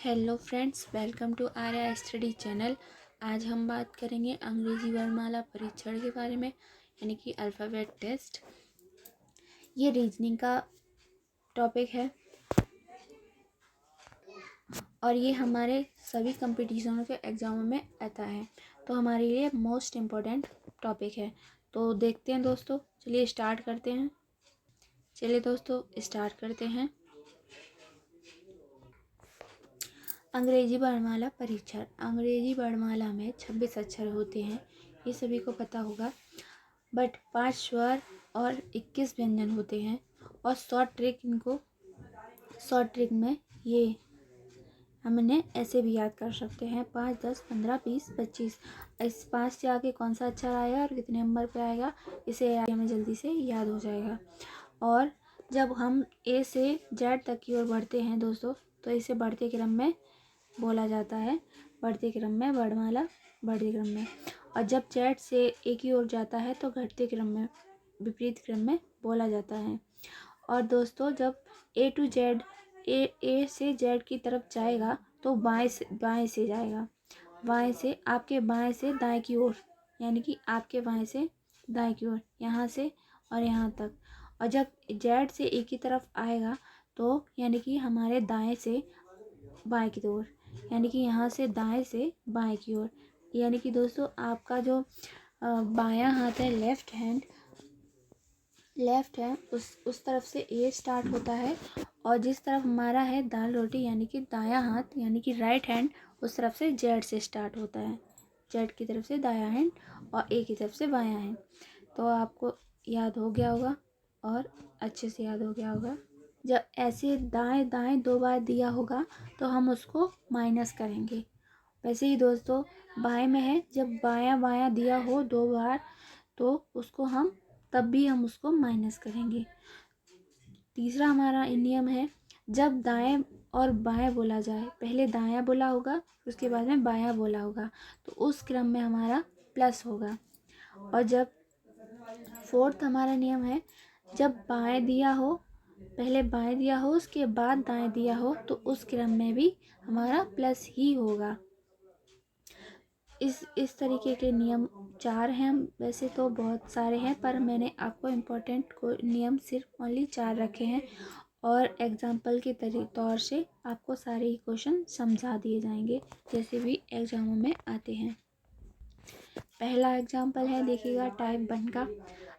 Hello friends, welcome to Arya study channel. आज हम बात करेंगे अंग्रेजी वर्णमाला परीक्षण के बारे में, यानी कि अल्फ़ाबेट टेस्ट। ये रीजनिंग का टॉपिक है और ये हमारे सभी कंपटीशनों के एग्ज़ामों में आता है, तो हमारे लिए मोस्ट इम्पोर्टेंट टॉपिक है। तो देखते हैं दोस्तों, चलिए स्टार्ट करते हैं। अंग्रेजी वर्णमाला परीक्षण। अंग्रेजी वर्णमाला में 26 अक्षर होते हैं, ये सभी को पता होगा। बट 5 स्वर और 21 व्यंजन होते हैं। और शॉर्ट ट्रिक में ये हमने ऐसे भी याद कर सकते हैं 5, 10, 15, 20, 25। इस 5 से आगे कौन सा अक्षर आएगा और कितने नंबर पे आएगा, इसे हमें जल्दी से याद हो जाएगा। और जब हम ए से जेड तक की ओर बढ़ते हैं दोस्तों, तो इसे बढ़ते क्रम में बोला जाता है। बढ़ते क्रम में वर्णमाला, बढ़ते क्रम में। और जब जेड से ए की ओर जाता है तो घटते क्रम में, विपरीत क्रम में बोला जाता है। और दोस्तों, जब ए टू जेड, ए से जेड की तरफ जाएगा तो बाएं से जाएगा। बाएं से, आपके बाएं से दाएं की ओर, यानी कि आपके बाएं से दाएं की ओर, यहाँ से और यहाँ तक। और जब जेड से ए की तरफ आएगा तो यानी कि हमारे दाएं से बाएं की ओर, यानी कि यहाँ से दाएं से बाएं की ओर। यानी कि दोस्तों, आपका जो बायां हाथ है, लेफ्ट हैंड, उस तरफ से ए स्टार्ट होता है। और जिस तरफ हमारा है दाल रोटी, यानी कि दायां हाथ, यानी कि राइट हैंड, उस तरफ से जेड से स्टार्ट होता है। जेड की तरफ से दायां हैंड और ए की तरफ से बायां हैंड। तो आपको याद हो गया होगा और अच्छे से याद हो गया होगा। जब ऐसे दाएं दाएं 2 बार दिया होगा तो हम उसको माइनस करेंगे। वैसे ही दोस्तों, बाएं में है, जब बायां बायां दिया हो 2 बार तो उसको हम उसको माइनस करेंगे। तीसरा हमारा नियम है, जब दाएं और बाएं बोला जाए, पहले दायां बोला होगा, उसके बाद में बायां बोला होगा, तो उस क्रम में हमारा प्लस होगा। और जब फोर्थ हमारा नियम है, जब बाएं दिया हो, पहले बाएं दिया हो उसके बाद दाएं दिया हो, तो उस क्रम में भी हमारा प्लस ही होगा। इस तरीके के नियम 4 हैं। वैसे तो बहुत सारे हैं, पर मैंने आपको इम्पोर्टेंट नियम सिर्फ ओनली 4 रखे हैं। और एग्जाम्पल के तौर से आपको सारे ही क्वेश्चन समझा दिए जाएंगे, जैसे भी एग्जामों में आते हैं। पहला एग्जाम्पल है, देखिएगा टाइप 1 का।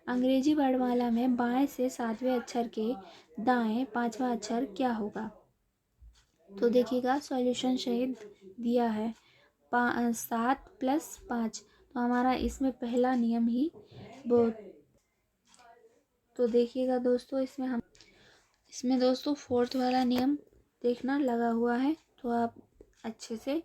अंग्रेजी वर्णमाला में बाएं से 7वें अक्षर के दाएं 5वां अक्षर क्या होगा? तो देखिएगा, सॉल्यूशन सहित दिया है 7 + 5, तो हमारा इसमें पहला नियम ही वो। तो देखिएगा दोस्तों, इसमें दोस्तों फोर्थ वाला नियम देखना लगा हुआ है, तो आप अच्छे से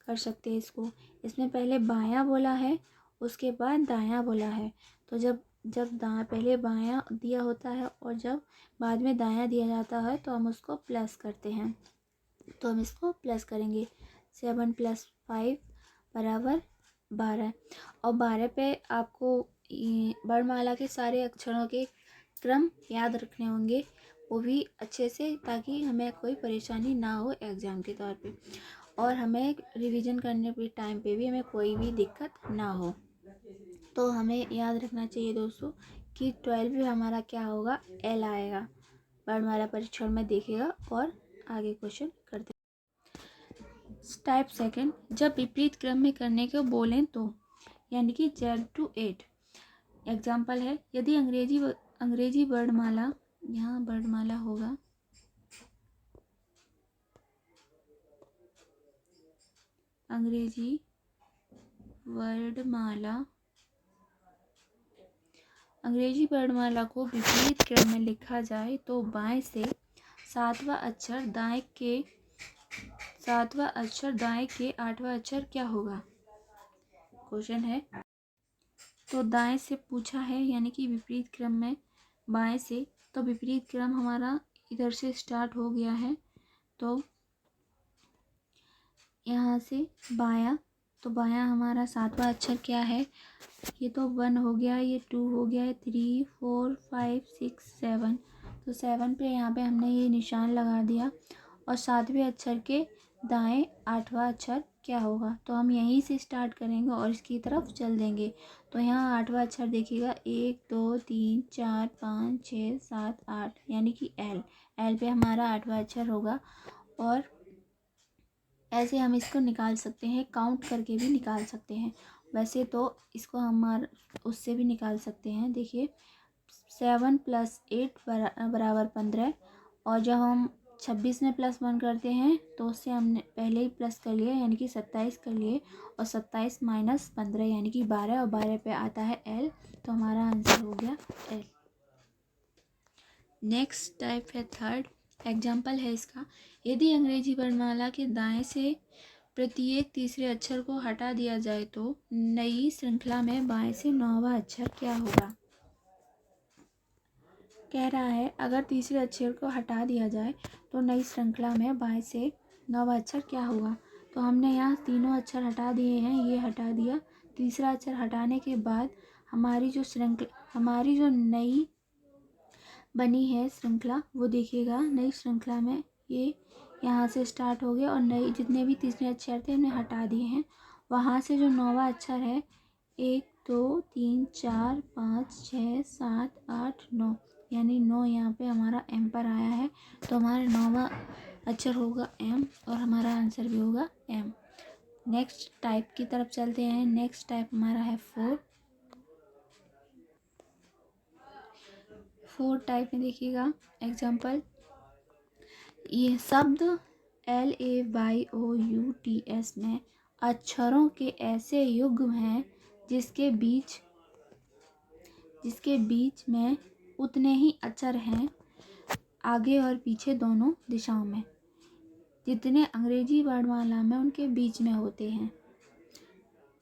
कर सकते हैं इसको। इसमें पहले बायां बोला है, उसके बाद दायां बोला है। तो जब पहले बायां दिया होता है और जब बाद में दायां दिया जाता है तो हम उसको प्लस करते हैं। तो हम इसको प्लस करेंगे। 7 + 5 = 12। और 12 पे आपको वर्णमाला के सारे अक्षरों के क्रम याद रखने होंगे, वो भी अच्छे से, ताकि हमें कोई परेशानी ना हो एग्ज़ाम के तौर पे, और हमें रिवीजन करने के टाइम पे भी हमें कोई भी दिक्कत ना हो। तो हमें याद रखना चाहिए दोस्तों कि 12 में हमारा क्या होगा, एल आएगा। वर्णमाला परीक्षण में देखिएगा और आगे क्वेश्चन करते। टाइप 2, जब विपरीत क्रम में करने को बोलें तो, यानी कि Z to 8। एग्जाम्पल है, यदि अंग्रेजी वर्णमाला, यहाँ वर्णमाला होगा, अंग्रेजी वर्णमाला को विपरीत क्रम में लिखा जाए तो बाएं से 7वां अक्षर दाएं के 8वां अक्षर क्या होगा? क्वेश्चन है। तो दाएं से पूछा है, यानी कि विपरीत क्रम में बाएं से, तो विपरीत क्रम हमारा इधर से स्टार्ट हो गया है। तो यहाँ से बायां, तो बायां हमारा 7वां अक्षर क्या है? ये तो 1 हो गया, ये 2 हो गया, 3, 4, 5, 6, 7। तो 7 पे यहाँ पे हमने ये निशान लगा दिया। और 7वें अक्षर के दाएं 8वां अक्षर क्या होगा। तो हम यहीं से स्टार्ट करेंगे और इसकी तरफ चल देंगे। तो यहाँ 8वां अक्षर देखिएगा, 1 2 3 4 5 6 7 8, यानी कि एल। एल पे हमारा 8वां अक्षर होगा। और ऐसे हम इसको निकाल सकते हैं, काउंट करके भी निकाल सकते हैं। वैसे तो इसको हमारा उससे भी निकाल सकते हैं। देखिए 7 + 8 बराबर 15। और जब हम 26 में +1 करते हैं तो उससे हमने पहले ही प्लस कर लिया, यानी कि 27 कर लिए। और 27 - 15 यानी कि 12। और 12 पे आता है एल, तो हमारा आंसर हो गया एल। नेक्स्ट टाइप है थर्ड। एग्जाम्पल है इसका, यदि अंग्रेजी वर्णमाला के दाएं से प्रत्येक तीसरे अक्षर को हटा दिया जाए तो नई श्रृंखला में बाएं से 9वां अक्षर क्या होगा। कह रहा है अगर तीसरे अक्षर को हटा दिया जाए तो नई श्रृंखला में बाएं से 9वां अक्षर क्या होगा। तो हमने यहाँ तीनों अक्षर हटा दिए हैं, ये हटा दिया। तीसरा अक्षर हटाने के बाद हमारी जो नई बनी है श्रृंखला, वो देखिएगा। नई श्रृंखला में ये यहाँ से स्टार्ट हो गया और नई जितने भी तीसरे अक्षर थे उन्हें हटा दिए हैं। वहाँ से जो 9वां अक्षर है, 1 2 3 4 5 6 7 8 9, यानी 9 यहाँ पे हमारा एम पर आया है। तो हमारा 9वां अक्षर होगा एम और हमारा आंसर भी होगा एम। नेक्स्ट टाइप की तरफ चलते हैं। नेक्स्ट टाइप हमारा है फोर टाइप में देखिएगा। एग्जाम्पल, ये शब्द LAYOUTS में अक्षरों के ऐसे युग्म हैं जिसके बीच में उतने ही अक्षर हैं आगे और पीछे दोनों दिशाओं में, जितने अंग्रेजी वर्णमाला में उनके बीच में होते हैं।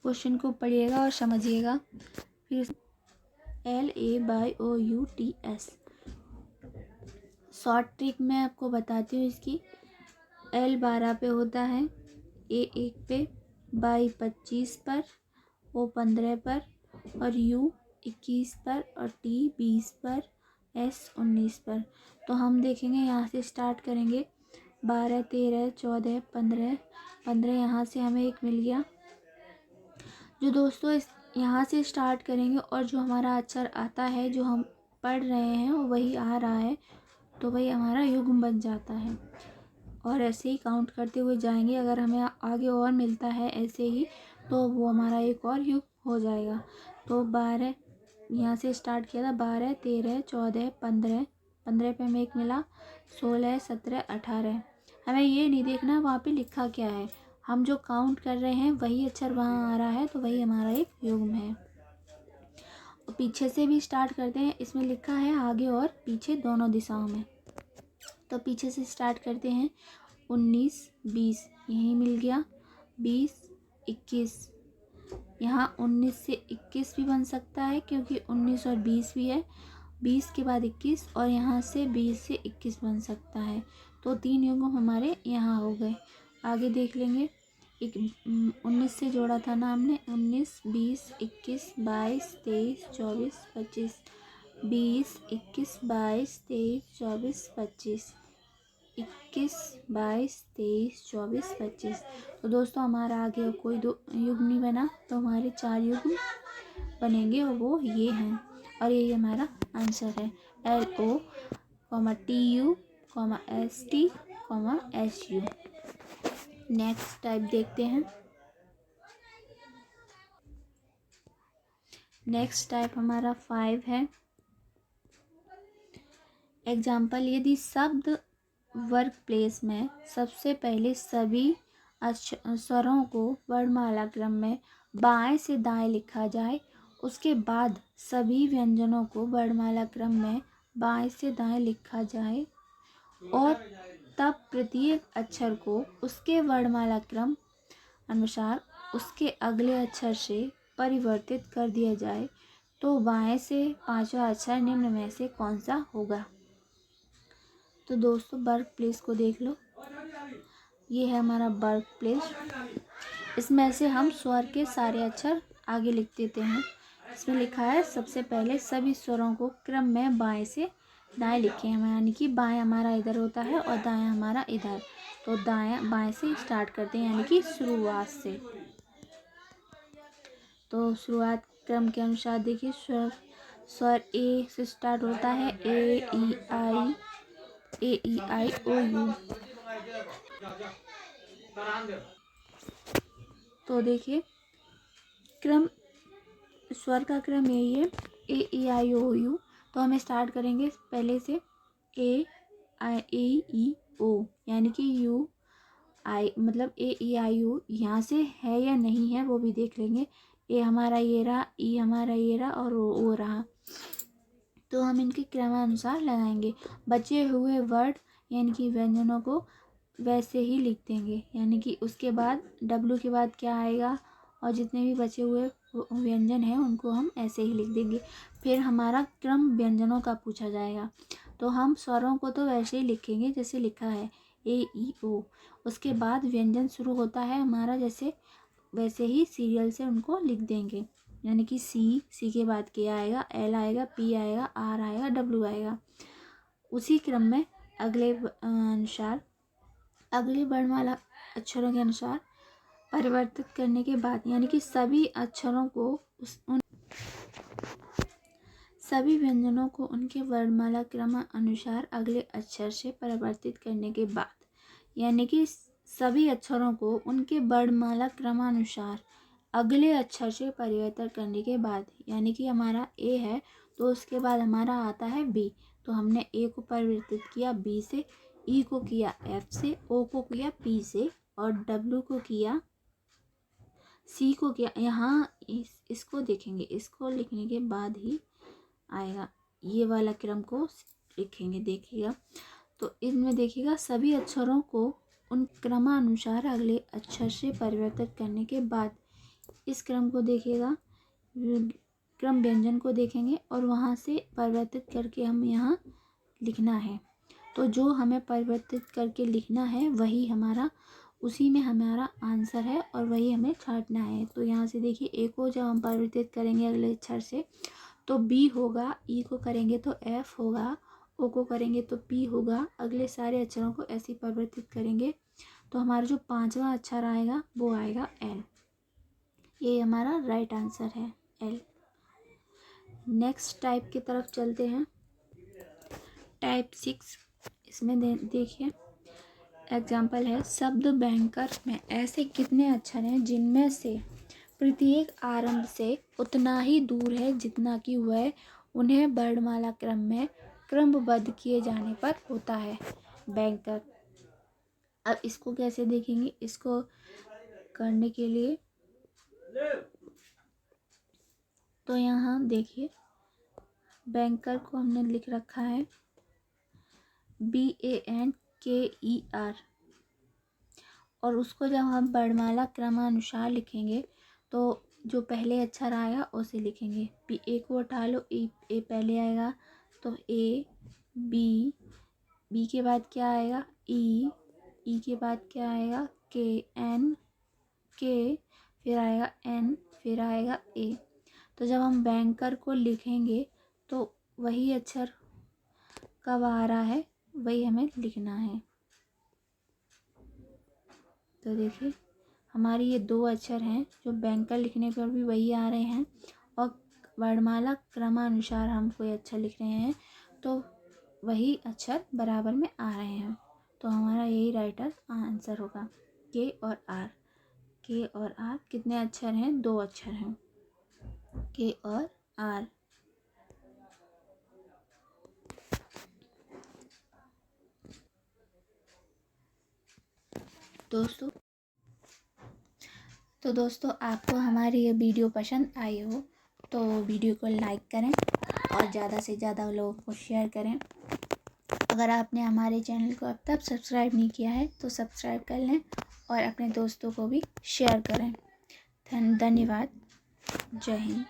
क्वेश्चन को पढ़िएगा और समझिएगा। फिर LAYOUTS शॉर्ट ट्रिक मैं आपको बताती हूँ इसकी। L 12 पे होता है, A 1 पे, Y 25 पर, O 15 पर, और U 21 पर, और T 20 पर, S 19 पर। तो हम देखेंगे, यहाँ से स्टार्ट करेंगे। 12 13 14 15 15 यहाँ से हमें एक मिल गया। जो दोस्तों यहाँ से स्टार्ट करेंगे और जो हमारा अक्षर आता है, जो हम पढ़ रहे हैं, वही आ रहा है, तो वही हमारा युग्म बन जाता है। और ऐसे ही काउंट करते हुए जाएंगे। अगर हमें आगे और मिलता है ऐसे ही, तो वो हमारा एक और युग्म हो जाएगा। तो 12 यहाँ से स्टार्ट किया था, 12 13 14 15 15 पे हमें एक मिला, 16 17 18। हमें ये नहीं देखना वहाँ पे लिखा क्या है, हम जो काउंट कर रहे हैं वही अक्षर वहाँ आ रहा है, तो वही हमारा एक युग्म है। और पीछे से भी स्टार्ट करते हैं। इसमें लिखा है आगे और पीछे दोनों दिशाओं में। तो पीछे से स्टार्ट करते हैं। 19 20 यहीं मिल गया, 20 21। यहाँ 19 से 21 भी बन सकता है, क्योंकि 19 और 20 भी है। 20 के बाद 21, और यहाँ से 20 से 21 बन सकता है। तो 3 युग्म हमारे यहाँ हो गए। आगे देख लेंगे। 19 से जोड़ा था ना हमने, 19 20 21 22 23 24 25, 20 21 22 23 24 25, 21 22 23 24 25। तो दोस्तों हमारा आगे कोई दो युग्म नहीं बना, तो हमारे 4 युग्म बनेंगे और वो ये हैं। और यही हमारा आंसर है, LO, TU, ST, SU। Next type देखते हैं। नेक्स्ट टाइप हमारा 5 है। एग्जाम्पल, यदि शब्द वर्क प्लेस में सबसे पहले सभी स्वरों को वर्णमाला क्रम में बाएं से दाएं लिखा जाए, उसके बाद सभी व्यंजनों को वर्णमाला क्रम में बाएं से दाएं लिखा जाए, और तब प्रत्येक अक्षर को उसके वर्णमाला क्रम अनुसार उसके अगले अक्षर से परिवर्तित कर दिया जाए, तो बाएं से 5वां अक्षर निम्न में से कौन सा होगा। तो दोस्तों वर्क प्लेस को देख लो, ये है हमारा वर्क प्लेस। इसमें से हम स्वर के सारे अक्षर आगे लिख देते हैं। इसमें लिखा है सबसे पहले सभी स्वरों को क्रम में बाएं से दाएं लिखे हैं, यानी कि बाएं हमारा इधर होता है और दाएं हमारा इधर। तो बाएं से स्टार्ट करते हैं, यानी कि शुरुआत से। तो शुरुआत क्रम के अनुसार देखिए, स्वर ए से स्टार्ट होता है, ए ई आई ओ यू। तो देखिए क्रम, स्वर का क्रम यही है, ए ई आई ओ यू। तो हमें स्टार्ट करेंगे पहले से ए ई ओ, यानी कि यू आई, मतलब ए ई आई ओ यहाँ से है या नहीं है वो भी देख लेंगे। ए हमारा ये रहा, ई हमारा ये रहा, और ओ रहा। तो हम इनके क्रमानुसार लगाएंगे। बचे हुए वर्ड यानी कि व्यंजनों को वैसे ही लिख देंगे, यानी कि उसके बाद डब्लू के बाद क्या आएगा, और जितने भी बचे हुए व्यंजन हैं उनको हम ऐसे ही लिख देंगे। फिर हमारा क्रम व्यंजनों का पूछा जाएगा, तो हम स्वरों को तो वैसे ही लिखेंगे जैसे लिखा है, ए ई ओ। उसके बाद व्यंजन शुरू होता है हमारा जैसे, वैसे ही सीरियल से उनको लिख देंगे, यानी कि सी के बाद के आएगा, एल आएगा, पी आएगा, आर आएगा, डब्ल्यू आएगा। उसी क्रम में अगले अनुसार, अगले वर्णमाला अक्षरों के अनुसार परिवर्तित करने के बाद, यानी कि सभी अक्षरों को सभी व्यंजनों को उनके वर्णमाला क्रम अनुसार अगले अक्षर से परिवर्तित करने के बाद, यानी कि सभी अक्षरों को उनके वर्णमाला क्रमानुसार अगले अक्षर से परिवर्तन करने के बाद, यानी कि हमारा ए है तो उसके बाद हमारा आता है बी। तो हमने ए को परिवर्तित किया बी से, ई को किया एफ से, ओ को किया पी से, और डब्ल्यू को किया सी को किया। यहाँ इसको देखेंगे, इसको लिखने के बाद ही आएगा, ये वाला क्रम को लिखेंगे, देखिएगा। तो इनमें देखिएगा सभी अक्षरों को उन क्रमानुसार अगले अक्षर से परिवर्तित करने के बाद, इस क्रम को देखिएगा, क्रम व्यंजन को देखेंगे और वहाँ से परिवर्तित करके हम यहाँ लिखना है। तो जो हमें परिवर्तित करके लिखना है वही हमारा, उसी में हमारा आंसर है और वही हमें छांटना है। तो यहाँ से देखिए, ए को जब हम परिवर्तित करेंगे अगले अक्षर से तो बी होगा, ई को करेंगे तो एफ होगा, ओ को करेंगे तो पी होगा। अगले सारे अक्षरों को ऐसे परिवर्तित करेंगे तो हमारा जो पांचवा अक्षर आएगा वो आएगा एल। ये हमारा राइट आंसर है, एल। नेक्स्ट टाइप की तरफ चलते हैं, टाइप 6। इसमें देखिए एग्जाम्पल है, शब्द बैंकर में ऐसे कितने अक्षर हैं जिनमें से प्रत्येक आरंभ से उतना ही दूर है जितना कि वह उन्हें वर्णमाला क्रम में क्रमबद्ध किए जाने पर होता है। बैंकर। अब इसको कैसे देखेंगे, इसको करने के लिए तो यहाँ देखिए, बैंकर को हमने लिख रखा है BANKER, और उसको जब हम वर्णमाला क्रमानुसार लिखेंगे तो जो पहले अक्षर आएगा उसे लिखेंगे। ए को उठा लो, ए पहले आएगा तो ए, बी के बाद क्या आएगा, ई के बाद क्या आएगा, के, एन, के, फिर आएगा एन, फिर आएगा ए। तो जब हम बैंकर को लिखेंगे तो वही अक्षर कब आ रहा है वही हमें लिखना है। तो देखिए हमारी ये दो अक्षर हैं जो बैंकर लिखने पर भी वही आ रहे हैं, और वर्णमाला क्रमानुसार हम कोई अक्षर लिख रहे हैं तो वही अक्षर बराबर में आ रहे हैं। तो हमारा यही राइट आंसर होगा, के और आर। के और आर कितने अक्षर हैं, दो अक्षर हैं, के और आर। दोस्तों आपको हमारी ये वीडियो पसंद आई हो तो वीडियो को लाइक करें और ज़्यादा से ज़्यादा लोगों को शेयर करें। अगर आपने हमारे चैनल को अब तक सब्सक्राइब नहीं किया है तो सब्सक्राइब कर लें और अपने दोस्तों को भी शेयर करें। धन्यवाद। जय हिंद।